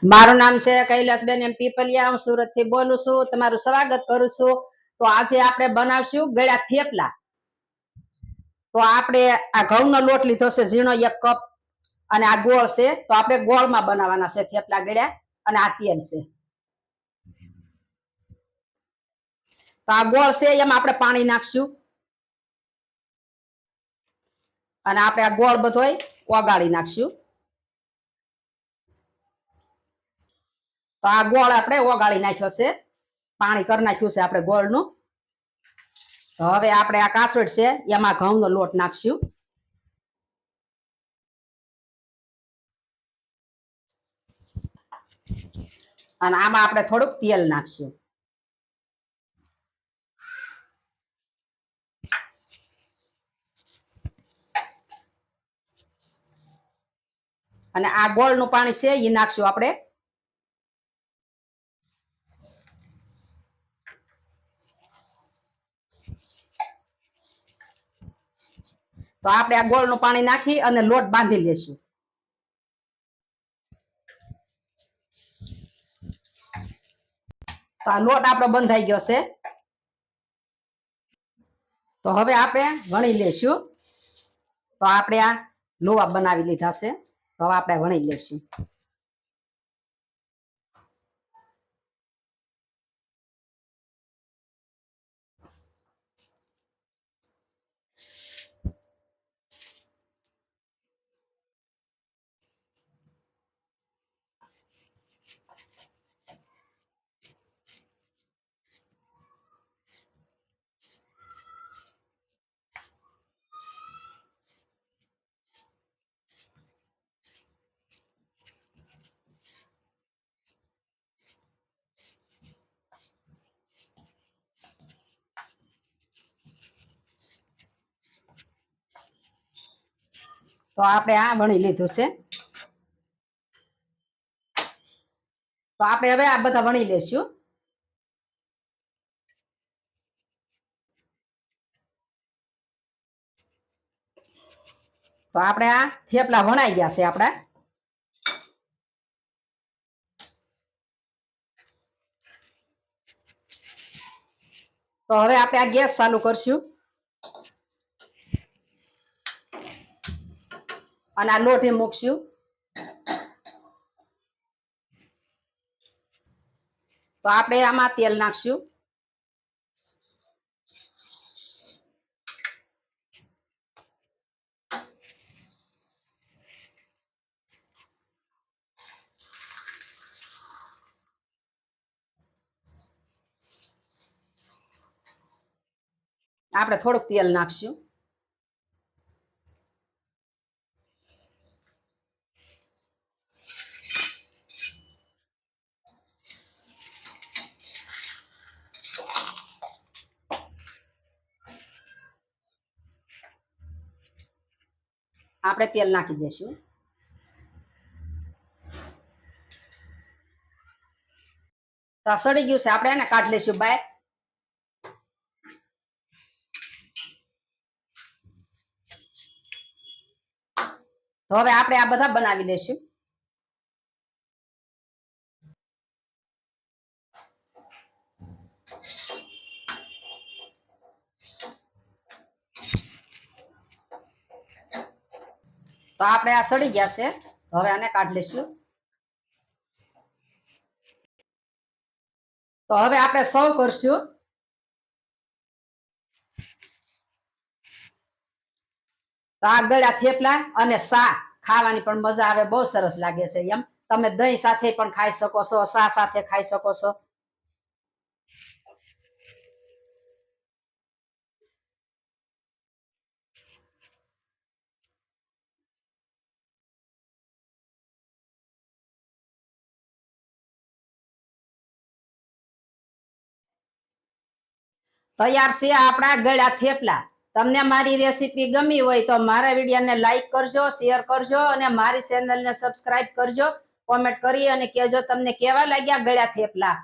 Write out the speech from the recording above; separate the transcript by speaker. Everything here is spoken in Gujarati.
Speaker 1: મારું નામ છે કૈલાસબેન એમ પીપલિયા. હું સુરત થી બોલું છું. તમારું સ્વાગત કરું છું. તો આજે આપણે બનાવશું ગળ્યા થેપલા. તો આપણે આ ઘઉંનો લોટ લીધો છે ઝીણો 1 કપ, અને આ ગોળ છે. તો આપણે ગોળમાં બનાવવાના છે થેપલા ગળ્યા, અને આ તેલ છે. તો આ ગોળ છે એમાં આપણે પાણી નાખશું, અને આપણે આ ગોળ બધોય ઓગાળી નાખશું. તો આ ગોળ આપણે ઓગાળી નાખ્યો છે, પાણી કરી નાખ્યું છે આપણે ગોળનું. તો હવે આપણે આ કાચોડ છે એમાં ઘઉંનો લોટ નાખશું, અને આમાં આપણે થોડુંક તેલ નાખશું. અને આ ગોળનું પાણી છે એ નાખશું આપણે. તો આપણે આ ગોળનું પાણી નાખી અને લોટ બાંધી લેશું. તો આ લોટ આપણો બંધાઈ ગયો છે. તો હવે આપણે વણી લેશું. તો આપણે આ લોવા બનાવી લીધા છે. તો હવે આપણે વણી લેશું. તો આપણે આ વણી લીધું છે. તો આપણે હવે આ બધા વણી લેશું. તો આપણે આ થેપલા વણાઈ ગયા છે આપણા. તો હવે આપણે આ ગેસ ચાલુ કરશું, અને આ લોટ મૂકશું. તો આપણે આમાં તેલ નાખશું, આપણે થોડુંક તેલ નાખશું. આપણે તેલ નાખી દઈશું. તો આ સડી ગયું છે, આપણે એને કાઢી લઈશું બહાર. તો હવે આપણે આ બધા બનાવી લઈશું. તો આપણે આ સડી ગયા છે. હવે આને કાઢી લઈશું. તો હવે આપણે સર્વ કરશું. તો આ ગળ્યા થેપલા અને શાક ખાવાની પણ મજા આવે, બહુ સરસ લાગે છે. એમ તમે દહીં સાથે પણ ખાઈ શકો છો, શા સાથે ખાઈ શકો છો. તૈયાર છે આપણા ગળ્યા થેપલા. તમને મારી રેસીપી ગમી હોય તો મારા વિડીયોને લાઈક કરજો, શેર કરજો, અને મારી ચેનલને સબસ્ક્રાઇબ કરજો. કોમેન્ટ કરી અને કહેજો તમને કેવા લાગ્યા ગળ્યા થેપલા.